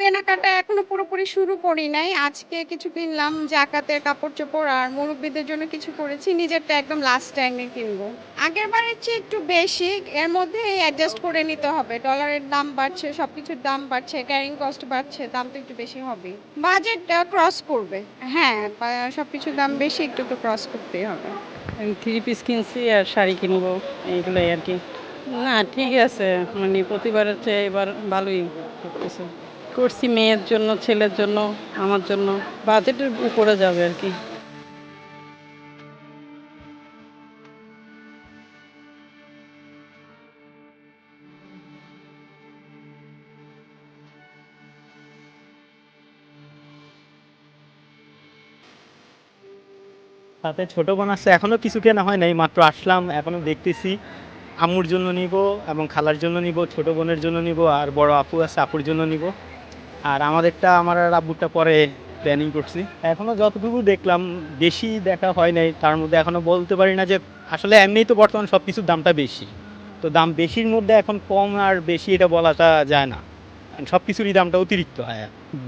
কেনাকাটা এখনো পুরোপুরি শুরু করি নাই। আজকে কিছু কিনলাম, জাকাতের কাপড়-চোপড় আর মুরুব্বিদের জন্য কিছু করেছি। নিজেরটা একদম লাস্ট টাইমে কিনবো। আগেরবারের চেয়ে একটু বেশি, এর মধ্যে অ্যাডজাস্ট করে নিতে হবে। ডলারের দাম বাড়ছে, সবকিছুর দাম বাড়ছে, ক্যারিং কস্ট বাড়ছে, দাম তো একটু বেশি হবেই। বাজেট ক্রস করবে। হ্যাঁ, সবকিছুর দাম বেশি, একটু তো ক্রস করতেই হবে। আমি থ্রি পিস কিনছি আর শাড়ি কিনবো, এইগুলোই আর কি। না, ঠিক আছে, মানে প্রতিবারের চেয়ে এবার ভালোই করতেছে। করছি মেয়ের জন্য, ছেলের জন্য, আমার জন্য। বাজেটের উপরে যাবে আর কি। সাথে ছোট বোন আছে, এখনো কিছু কেনা হয় নাই, মাত্র আসলাম, এখনো দেখতেছি। আম্মুর জন্য নিব এবং খালার জন্য নিব, ছোট বোনের জন্য নিব, আর বড় আপু আছে, আপুর জন্য নিব। আর আমাদেরটা, আমার আর আব্বুরটা পরে প্ল্যানিং করছি। এখনো যতটুকু দেখলাম, বেশি দেখা হয় নাই, তার মধ্যে এখনো বলতে পারি না যে আসলে এমনিই তো বর্তমান সব কিছুর দামটা বেশি। তো দাম বেশির মধ্যে এখন কম আর বেশি এটা বলাটা যায় না, সব কিছুরই দামটা অতিরিক্ত হয়।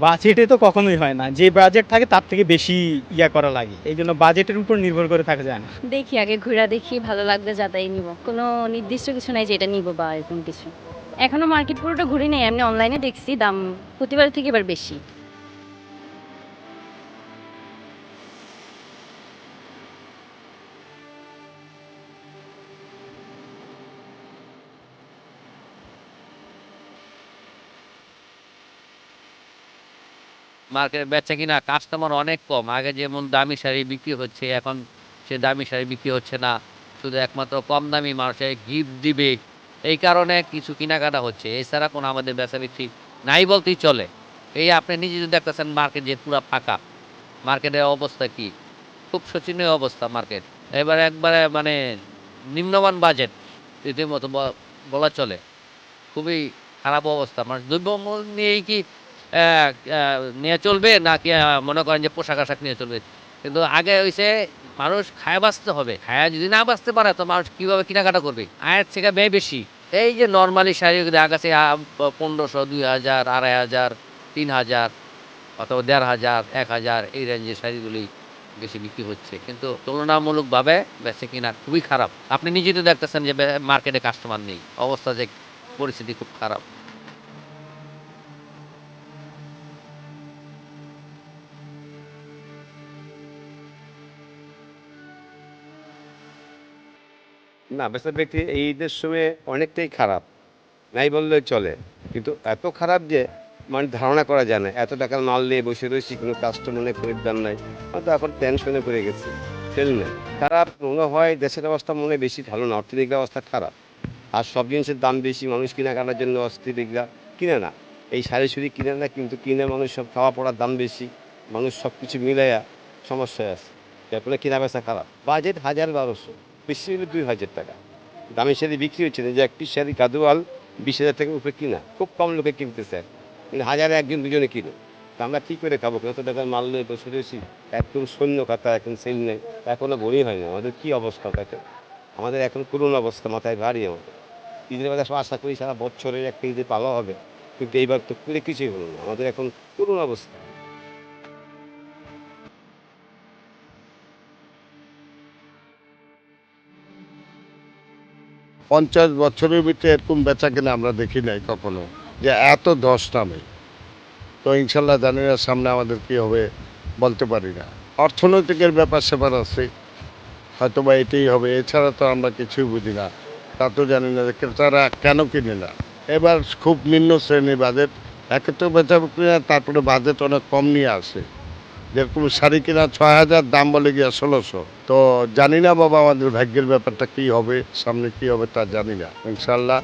বাজেটে তো কখনোই হয় না, যে বাজেট থাকে তার থেকে বেশি ইয়া করা লাগে, এই জন্য বাজেটের উপর নির্ভর করে থাকা যায় না। দেখি আগে ঘুরা দেখি, ভালো লাগলে যাতাই নিব। কোনো নির্দিষ্ট কিছু নাই যে এটা নিব বা এরকম কিছু। এখনো মার্কেট পুরোটা ঘুরি নাই, এমনি অনলাইনে দেখছি দাম প্রতিবারের থেকে এবার বেশি। মার্কেটে বেচাকেনা কাস্টমার অনেক কম। আগে যেমন দামি শাড়ি বিক্রি হচ্ছে, এখন সে দামি শাড়ি বিক্রি হচ্ছে না। শুধু একমাত্র কম দামি মানুষে গিফট দিবে, এই কারণে কিছু কেনাকাটা হচ্ছে। এছাড়া কোনো আমাদের বেচাবিক্রি নাই বলতেই চলে। এই আপনি নিজে যদি দেখতেছেন মার্কেট যে পুরা ফাঁকা, মার্কেটের অবস্থা কি? খুব শোচনীয় অবস্থা মার্কেট। এবারে একবারে মানে নিম্নমান বাজেট রীতিমতো বলা চলে। খুবই খারাপ অবস্থা। মানুষ দ্রব্যমূল্য নিয়েই কি নিয়ে চলবে, নাকি মনে করেন যে পোশাক-আশাক নিয়ে চলবে? কিন্তু আগে হইছে মানুষ খায়া বাঁচতে হবে। খায়া যদি না বাঁচতে পারে তো মানুষ কিভাবে কেনাকাটা করবে? আয়ের থেকে ব্যয় বেশি। এই যে নরমালি শাড়ি দেখা গেছে ১৫০০, ২,০০০, ২,৫০০, ৩,০০০ অথবা ১,৫০০, ১,০০০ এই রেঞ্জের শাড়িগুলি বেশি বিক্রি হচ্ছে। কিন্তু তুলনামূলকভাবে বেচাকেনা খুবই খারাপ। আপনি নিজেই তো দেখতেছেন যে মার্কেটে কাস্টমার নেই। অবস্থা যে পরিস্থিতি খুব খারাপ। না, বেচাবেচি এই ঈদের সময় অনেকটাই খারাপ, নাই বললেই চলে। কিন্তু এত খারাপ যে মানে ধারণা করা যায় না। এত টাকার মাল নিয়ে বসে রয়েছি, কোনো কাস্টমার নেই, খরিদ্দার নাই। হয়তো এখন টেনশনে পড়ে গেছি, সেল নেই। খারাপ মনে হয়, দেশের অবস্থা মনে হয় বেশি ভালো না, অর্থনৈতিক অবস্থা খারাপ। আর সব জিনিসের দাম বেশি, মানুষ কেনাকাটার জন্য অস্থিতিকরা কিনে না। এই শাড়ি শুড়ি কিনে না, কিন্তু কিনে মানুষ সব খাওয়া পড়ার দাম বেশি। মানুষ সব কিছু মিলাইয়া সমস্যায় আছে, যার ফলে কেনা বেচা খারাপ। বাজেট ১,০০০-১,২০০, বেশি হলে ২,০০০ টাকা। দামি শাড়ি বিক্রি হচ্ছে না, যে একটি শাড়ি গাদোয়াল ২০,০০০ টাকার উপরে কিনা, খুব কম লোকে কিনতে চায়, কিন্তু হাজারে একজন দুজনে কিনে। তা আমরা কী করে খাবো? কত টাকার মাল নিয়ে বসে রয়েছি, একদম শূন্য খাতা, এখন সেল নেই, এখনও বই হয় না। আমাদের কী অবস্থা দেখেন, আমাদের এখন করুণ অবস্থা, মাথায় ভারী আমাদের। ঈদের বেলা সব আশা করি সারা বছরের একটা ঈদে পাওয়া হবে, কিন্তু এইবার তো করে কিছুই হলো না, আমাদের এখন করুণ অবস্থা। ৫০ বছরের ভিতরে এরকম বেচা কিনা আমরা দেখি নাই কখনো, যে এত ধস নামে। তো ইনশাল্লাহ জানি না সামনে আমাদের কী হবে, বলতে পারি না। অর্থনৈতিকের ব্যাপার স্যাপার আছে, হয়তো বা এটাই হবে, এছাড়া তো আমরা কিছুই বুঝি না। তা তো জানি না যে ক্রেতারা কেন কিনে না। এবার খুব নিম্ন শ্রেণীর বাজেট, একে তো বেচা বিক্রি না, তারপরে বাজেট অনেক কম নিয়ে আসে। যেরকম শাড়ি কিনা ৬,০০০, দাম বলে গিয়া ১৬০০। তো জানি না বাবা, আমাদের ভাগ্যের ব্যাপারটা কী হবে, সামনে কী হবে তা জানি না। ইনশাল্লাহ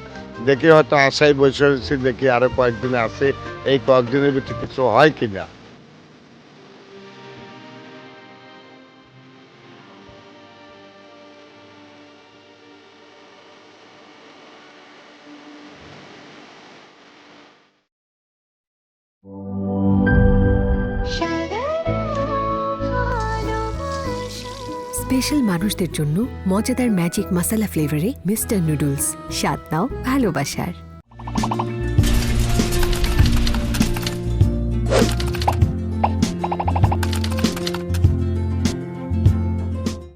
দেখি, হয়তো আশায় বসে রয়েছি, দেখি আরও কয়েকদিনে আছে, এই কয়েকদিনের ভিতরে কিছু হয় কি না। স্পেশাল মানুষদের জন্য মজাদার ম্যাজিক মাসালা ফ্লেভারে মিস্টার নুডলস, স্বাদ নাও ভালোবাসার।